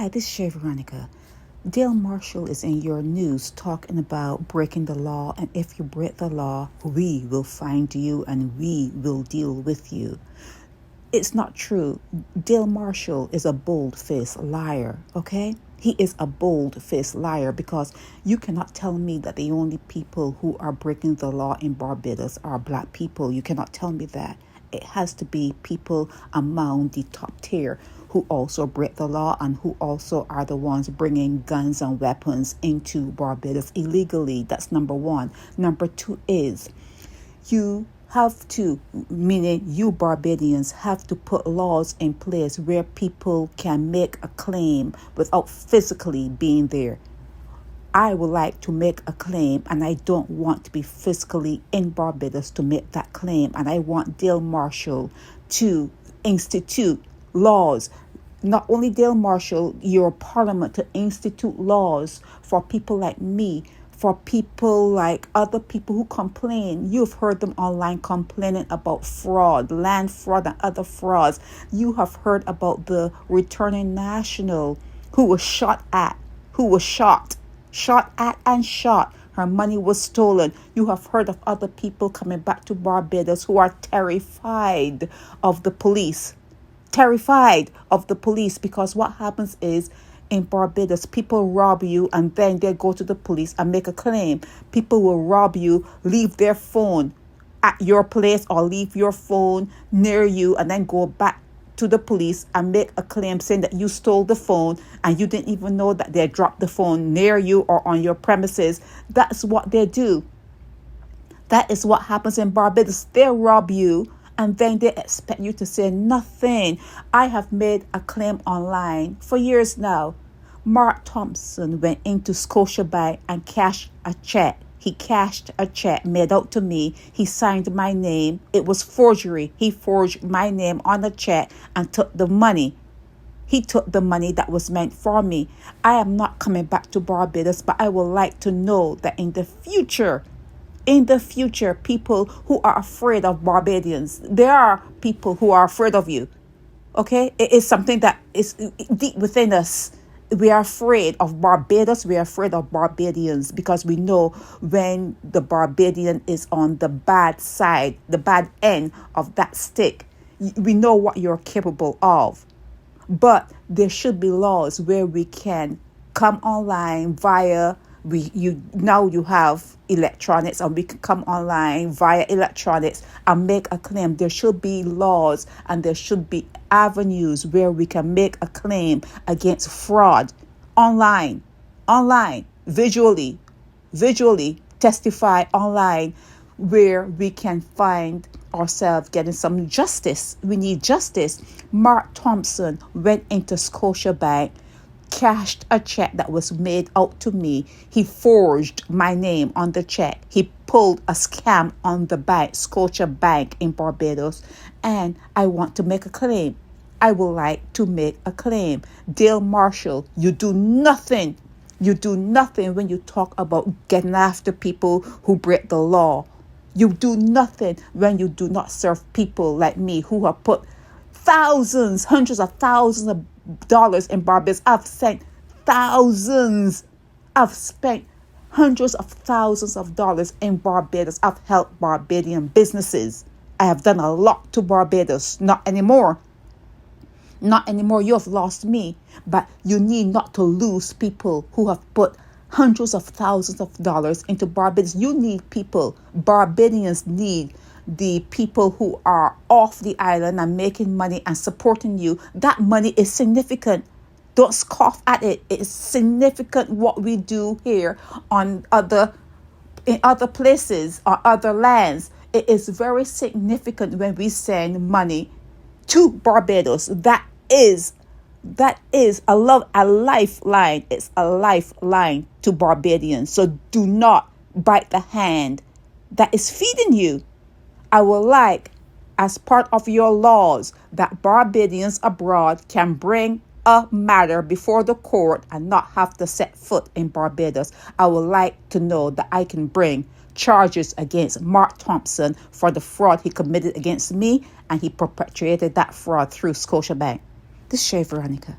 Hi, this is Shay Veronica. Dale Marshall is in your news talking about breaking the law, and if you break the law, we will find you and we will deal with you. It's not true. Dale Marshall is a bold-faced liar, okay? He is a bold-faced liar because you cannot tell me that the only people who are breaking the law in Barbados are black people. You cannot tell me that. It has to be people among the top tier who also break the law and who also are the ones bringing guns and weapons into Barbados illegally. That's number one. Number two is you have to, meaning you Barbadians have to put laws in place where people can make a claim without physically being there. I would like to make a claim and I don't want to be physically in Barbados to make that claim. And I want Dale Marshall to institute laws. Not only Dale Marshall, your parliament to institute laws for people like me, for people like other people who complain. You've heard them online complaining about fraud, land fraud and other frauds. You have heard about the returning national who was shot at and shot. Her money was stolen. You have heard of other people coming back to Barbados who are terrified of the police. Because what happens is in Barbados, people rob you and then they go to the police and make a claim. People will rob you, leave their phone at your place or leave your phone near you and then go back to the police and make a claim saying that you stole the phone and you didn't even know that they dropped the phone near you or on your premises. That's what they do. That is what happens in Barbados. They rob you and then they expect you to say nothing. I have made a claim online for years now. Mark Thompson went into Scotiabank and cashed a check. He cashed a check made out to me. He signed my name. It was forgery. He forged my name on a check and took the money. He took the money that was meant for me. I am not coming back to Barbados, but I would like to know that in the future, people who are afraid of Barbadians, there are people who are afraid of you. Okay? It is something that is deep within us. We are afraid of Barbados. We are afraid of Barbadians because we know when the Barbadian is on the bad side, the bad end of that stick, we know what you're capable of. But there should be laws where we can come online via you have electronics and we can come online via electronics and make a claim. There should be laws and there should be avenues where we can make a claim against fraud online, visually testify online, where we can find ourselves getting some justice. We need justice. Mark Thompson went into Scotiabank, cashed a check that was made out to me. He forged my name on the check. He pulled a scam on the bank, Scotiabank in Barbados, and I want to make a claim. I would like to make a claim. Dale Marshall, you do nothing. You do nothing when you talk about getting after people who break the law. You do nothing when you do not serve people like me who have put thousands, hundreds of thousands of dollars in Barbados. I've sent thousands. I've spent hundreds of thousands of dollars in Barbados. I've helped Barbadian businesses. I have done a lot to Barbados. Not anymore. You have lost me. But you need not to lose people who have put hundreds of thousands of dollars into Barbados. You need people. Barbadians need the people who are off the island and making money and supporting you. That money is significant. Don't scoff at it. It's significant what we do here in other places or other lands. It is very significant when we send money to Barbados. That is a lifeline. It's a lifeline to Barbadians. So do not bite the hand that is feeding you. I would like, as part of your laws, that Barbadians abroad can bring a matter before the court and not have to set foot in Barbados. I would like to know that I can bring charges against Mark Thompson for the fraud he committed against me, and he perpetuated that fraud through Scotiabank. This is Shay Veronica.